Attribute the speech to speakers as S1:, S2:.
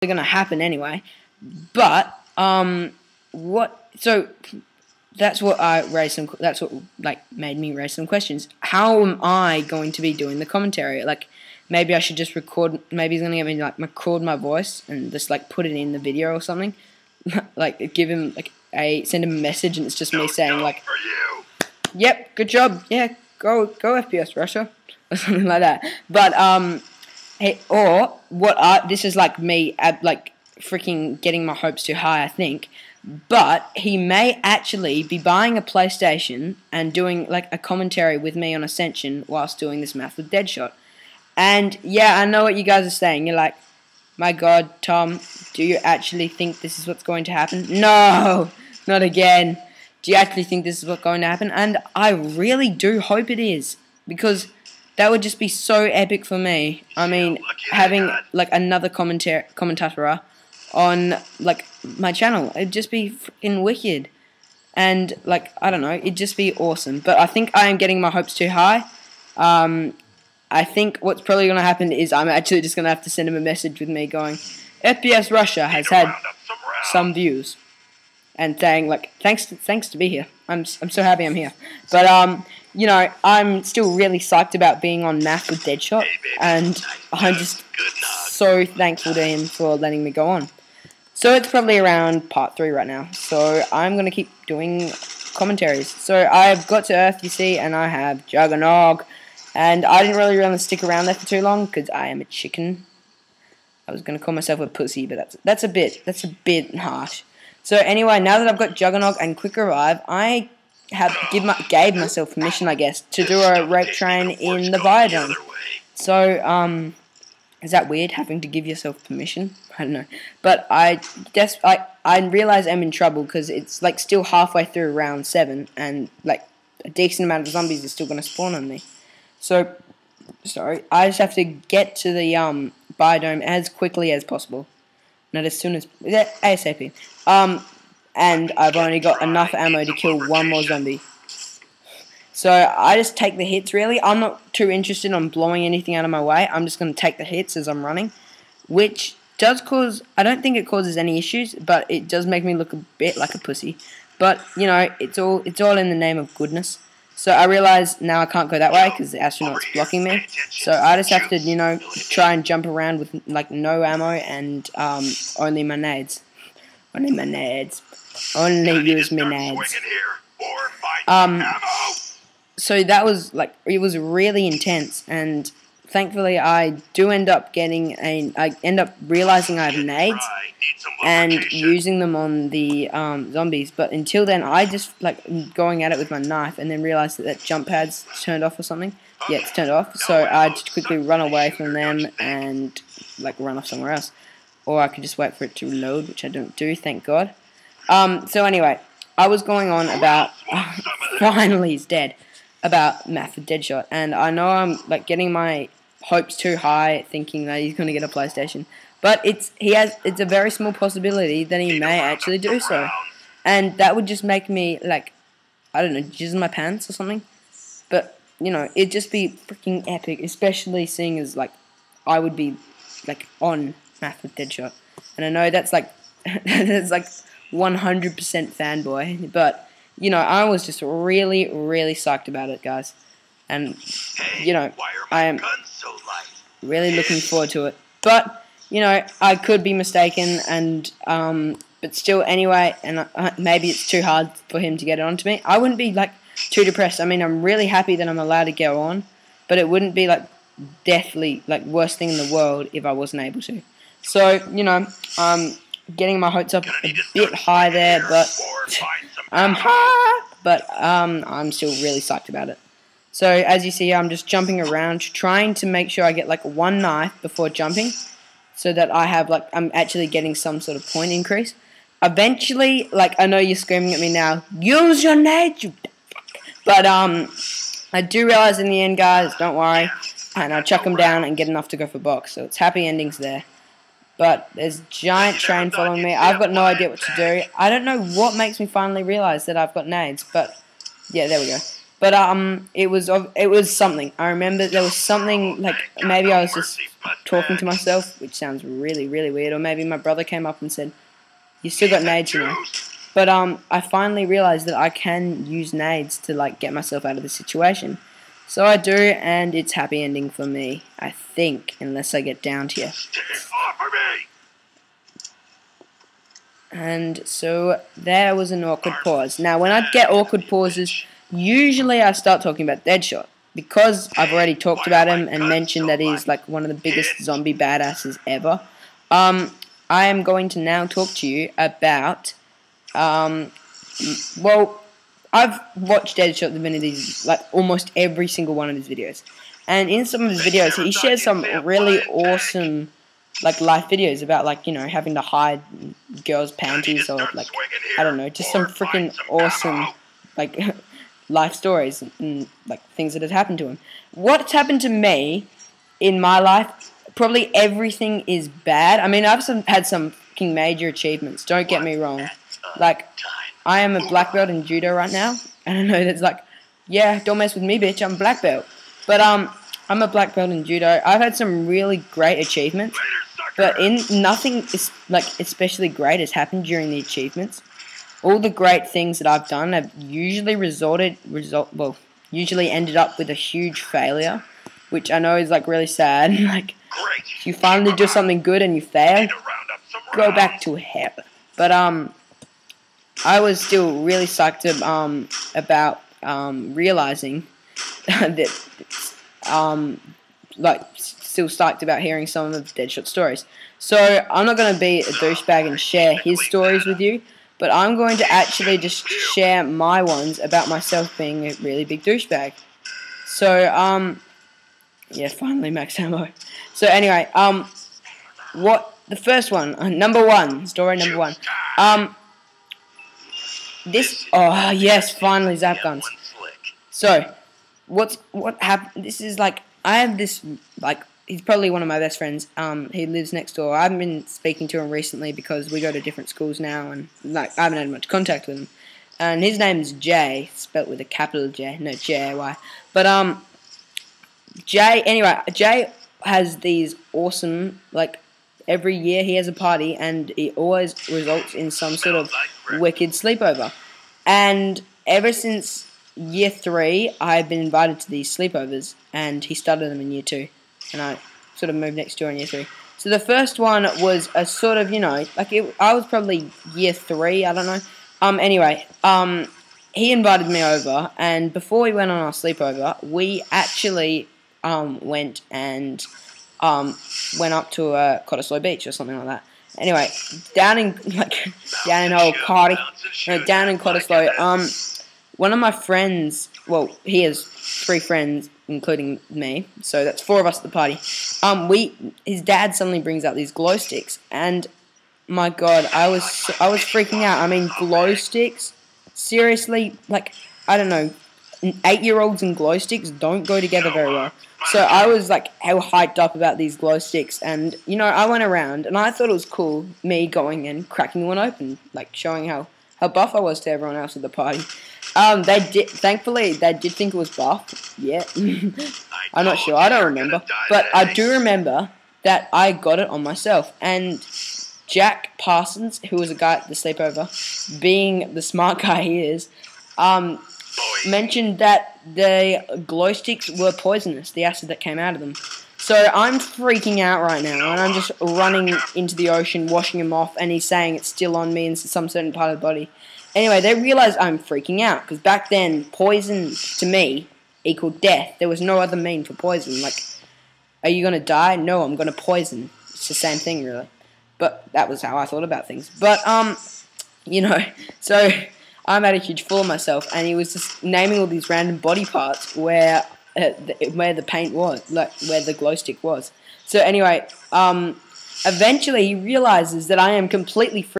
S1: gonna happen anyway. But what? So that's what that's what like made me raise some questions. How am I going to be doing the commentary? Like, maybe I should just record. Maybe he's gonna get me like record my voice and just like put it in the video or something. Like give him like send him a message and it's just me saying like, "Yep, good job. Yeah, go FPS Russia," or something like that. But or what? This is like me like freaking getting my hopes too high, I think. But he may actually be buying a PlayStation and doing like a commentary with me on Ascension whilst doing this Math with Deadshot. And yeah, I know what you guys are saying. You're like, my God, Tom, do you actually think this is what's going to happen? No, not again. Do you actually think this is what's going to happen? And I really do hope it is, because that would just be so epic for me. I mean, having like another commentator on like my channel, it'd just be freaking wicked. And like, I don't know, it'd just be awesome. But I think I am getting my hopes too high. I think what's probably going to happen is I'm actually just going to have to send him a message with me going, FPS Russia has had some views, and saying like, thanks to be here. I'm so happy I'm here. But you know, I'm still really psyched about being on Math with Deadshot, and I'm just so thankful to him for letting me go on. So it's probably around part 3 right now. So I'm going to keep doing commentaries. So I've got to Earth, you see, and I have Juggernog. And I didn't really want to stick around there for too long because I am a chicken. I was going to call myself a pussy, but that's a bit harsh. So anyway, now that I've got Juggernog and Quick Revive, I gave myself permission, I guess, to do a rape train in the biodome. So is that weird, having to give yourself permission? I don't know. But I realize I'm in trouble because it's like still halfway through round 7, and like a decent amount of zombies are still going to spawn on me. So, sorry, I just have to get to the biodome as quickly as possible. Not as soon as ASAP. And I've only got enough ammo to kill one more zombie. So I just take the hits, really. I'm not too interested in blowing anything out of my way. I'm just going to take the hits as I'm running, which does cause, I don't think it causes any issues, but it does make me look a bit like a pussy. But, you know, it's all in the name of goodness. So I realize now I can't go that way because the astronaut's blocking me. So I just have to, you know, try and jump around with like no ammo and only my nades. Only my nades. Only use my nades. So that was like, it was really intense, and thankfully I do end up I end up realizing I have nades and using them on the zombies. But until then, I just like going at it with my knife, and then realized that jump pad's turned off or something. Yeah, it's turned off. So I just quickly run away from them and like run off somewhere else, or I could just wait for it to reload, which I don't do, thank God. So anyway, I was going on about finally he's dead, about Math with Deadshot, and I know I'm like getting my hopes too high, thinking that he's going to get a PlayStation. But it's a very small possibility that he may actually do so. And that would just make me, like, I don't know, jizz in my pants or something. But, you know, it'd just be freaking epic, especially seeing as, like, I would be, like, on Math with Deadshot. And I know that's, like, that's, like, 100% fanboy. But, you know, I was just really, really psyched about it, guys. And, you know, I am really looking forward to it. But, you know, I could be mistaken, and but still, anyway, and maybe it's too hard for him to get it onto me. I wouldn't be like too depressed. I mean, I'm really happy that I'm allowed to go on, but it wouldn't be like deathly like worst thing in the world if I wasn't able to. So, you know, getting my hopes up a bit high there, but I'm still really psyched about it. So as you see, I'm just jumping around, trying to make sure I get like one knife before jumping, so that I have like, I'm actually getting some sort of point increase. Eventually, like, I know you're screaming at me now, use your nade, you but I do realize in the end, guys, don't worry, and I'll chuck them down and get enough to go for box. So it's happy endings there. But there's a giant train following me. I've got no idea what to do. I don't know what makes me finally realize that I've got nades, but yeah, there we go. But it was something. I remember there was something, like, maybe I was just talking to myself, which sounds really, really weird, or maybe my brother came up and said, "You still got nades, you know." But I finally realized that I can use nades to, like, get myself out of the situation. So I do, and it's happy ending for me, I think, unless I get downed here. And so there was an awkward pause. Now, when I get awkward pauses, usually I start talking about Deadshot, because I've already talked about him and mentioned that he's like one of the biggest zombie badasses ever. I am going to now talk to you about, well, I've watched Deadshot the minute he's, like, almost every single one of his videos. And in some of his videos, he shares some really awesome, like, life videos about, like, you know, having to hide girls' panties, or, like, I don't know, just some freaking awesome, like, life stories and, like, things that have happened to him. What's happened to me in my life, probably everything is bad. I mean, I've had some fucking major achievements, don't get me wrong. Like, I am a black belt in judo right now, and I know that's like, yeah, don't mess with me, bitch, I'm a black belt. But I'm a black belt in judo. I've had some really great achievements, but nothing is, like, especially great has happened during the achievements. All the great things that I've done have usually usually ended up with a huge failure, which I know is, like, really sad. Like, if you finally do something good and you fail, go back to hell. But I was still really psyched about realizing that, like, still psyched about hearing some of Deadshot stories. So I'm not going to be a douchebag and share his stories with you, but I'm going to actually just share my ones about myself being a really big douchebag. So, yeah, finally max ammo. So anyway, the first one, number one, story number one. Oh yes, finally zap guns. So, what happened? This is like, I have this, like, he's probably one of my best friends. He lives next door. I haven't been speaking to him recently because we go to different schools now, and, like, I haven't had much contact with him. And his name's Jay, spelt with a capital J, no J-A-Y. But Jay has these awesome, like, every year he has a party, and it always results in some sort of wicked sleepover. And ever since year 3, I've been invited to these sleepovers, and he started them in year 2, and I sort of moved next door in year 3. So the first one was a sort of, you know, like, I was probably year 3, I don't know. Anyway, he invited me over, and before we went on our sleepover, we actually went and went up to Cottesloe Beach or something like that. Anyway, down in Cottesloe, one of my friends, well, he has 3 friends, including me, so that's 4 of us at the party. His dad suddenly brings out these glow sticks, and my God, I was freaking out. I mean, glow sticks, seriously, like, I don't know, 8-year-olds and glow sticks don't go together very well. So I was, like, how hyped up about these glow sticks, and, you know, I went around, and I thought it was cool, me going and cracking one open, like, showing how buff I was to everyone else at the party. Thankfully, they did think it was buff, yeah. I'm not sure, I don't remember, but I do remember that I got it on myself, and Jack Parsons, who was a guy at the sleepover, being the smart guy he is, mentioned that the glow sticks were poisonous, the acid that came out of them. So I'm freaking out right now, and I'm just running into the ocean, washing him off, and he's saying it's still on me in some certain part of the body. Anyway, they realize I'm freaking out, because back then, poison to me equaled death. There was no other mean for poison. Like, are you going to die? No, I'm going to poison. It's the same thing, really. But that was how I thought about things. But, you know, so I made a huge fool of myself, and he was just naming all these random body parts where the paint was, like where the glow stick was. So anyway, eventually he realizes that I am completely free.